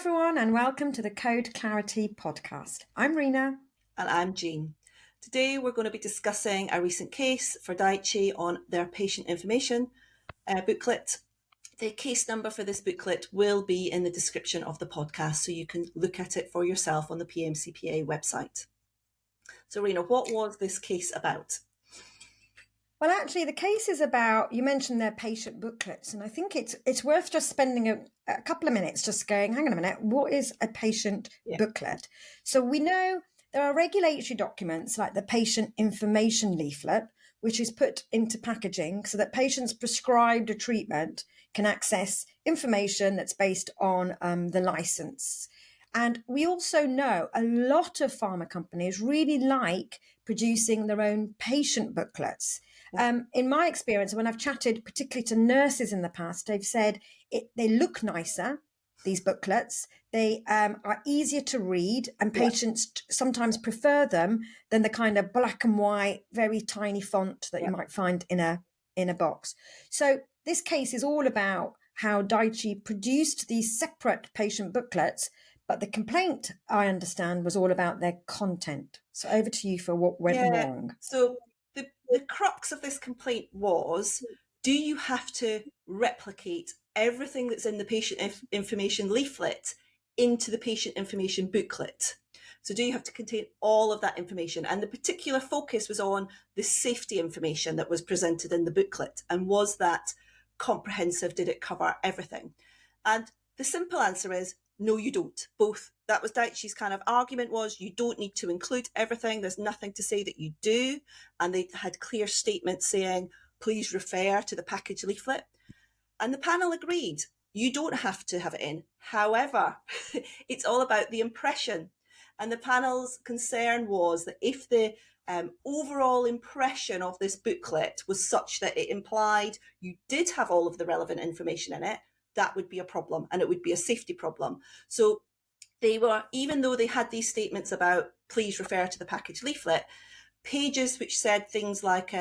everyone, and welcome to the Code Clarity podcast. I'm Rina. And I'm Jean. Today we're going to be discussing a recent case for Daiichi on their patient information booklet. The case number for this booklet will be in the description of the podcast, so you can look at it for yourself on the PMCPA website. So Rina, what was this case about? Well, actually, the case is about, you mentioned their patient booklets, and I think it's worth just spending a couple of minutes just going, hang on a minute, what is a patient booklet? So we know there are regulatory documents like the patient information leaflet, which is put into packaging so that patients prescribed a treatment can access information that's based on the license. And we also know a lot of pharma companies really like producing their own patient booklets. In my experience, when I've chatted particularly to nurses in the past, they've said they look nicer, these booklets. They are easier to read, and patients sometimes prefer them than the kind of black and white, very tiny font that you might find in a box. So this case is all about how Daiichi produced these separate patient booklets, but the complaint, I understand, was all about their content. So over to you for what went wrong. So the crux of this complaint was, do you have to replicate everything that's in the patient information leaflet into the patient information booklet? So do you have to contain all of that information? And the particular focus was on the safety information that was presented in the booklet. And was that comprehensive? Did it cover everything? And the simple answer is, no, you don't. Both. That was Daiichi's kind of argument, was you don't need to include everything. There's nothing to say that you do. And they had clear statements saying, please refer to the package leaflet. And the panel agreed, you don't have to have it in. However, it's all about the impression. And the panel's concern was that if the overall impression of this booklet was such that it implied you did have all of the relevant information in it, that would be a problem, and it would be a safety problem. So they were, even though they had these statements about please refer to the package leaflet, pages which said things like,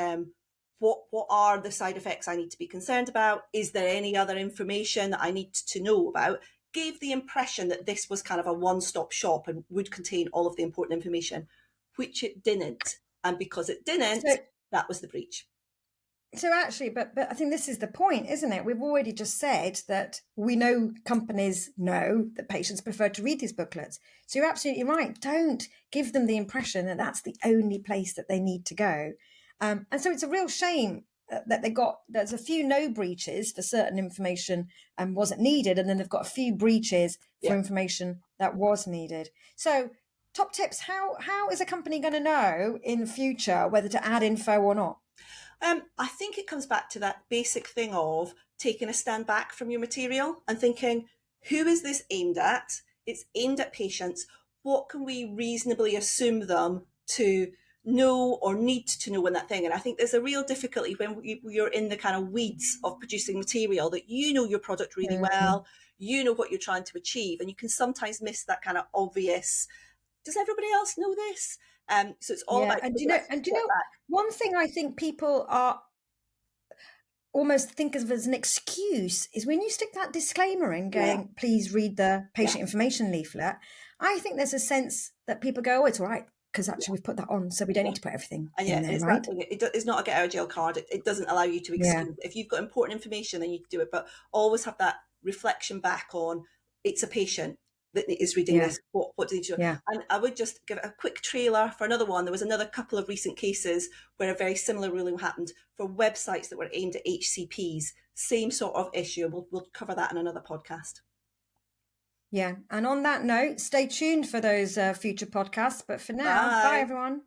what are the side effects I need to be concerned about? Is there any other information that I need to know about? Gave the impression that this was kind of a one-stop shop and would contain all of the important information, which it didn't. And because it didn't, that was the breach. So actually, but I think this is the point, isn't it? We've already just said that we know companies know that patients prefer to read these booklets. So you're absolutely right. Don't give them the impression that that's the only place that they need to go. And so it's a real shame that there's a few no breaches for certain information and wasn't needed. And then they've got a few breaches for information that was needed. So top tips, how is a company going to know in the future whether to add info or not? I think it comes back to that basic thing of taking a stand back from your material and thinking, who is this aimed at? It's aimed at patients. What can we reasonably assume them to know or need to know in that thing? And I think there's a real difficulty when you're in the kind of weeds of producing material, that you know your product really well, you know what you're trying to achieve, and you can sometimes miss that kind of obvious, does everybody else know this? So it's all about. And do you know one thing I think people are almost think of as an excuse is when you stick that disclaimer in going, please read the patient information leaflet. I think there's a sense that people go, oh, it's all right, because actually we've put that on, so we don't need to put everything in there, right? It's not a get out of jail card. It doesn't allow you to exclude. If you've got important information, then you can do it, but always have that reflection back on, it's a patient that is reading this. What did you do? And I would just give a quick trailer for another one. There was another couple of recent cases where a very similar ruling happened for websites that were aimed at HCPs. Same sort of issue. We'll cover that in another podcast. Yeah. And on that note, stay tuned for those future podcasts. But for now, bye everyone.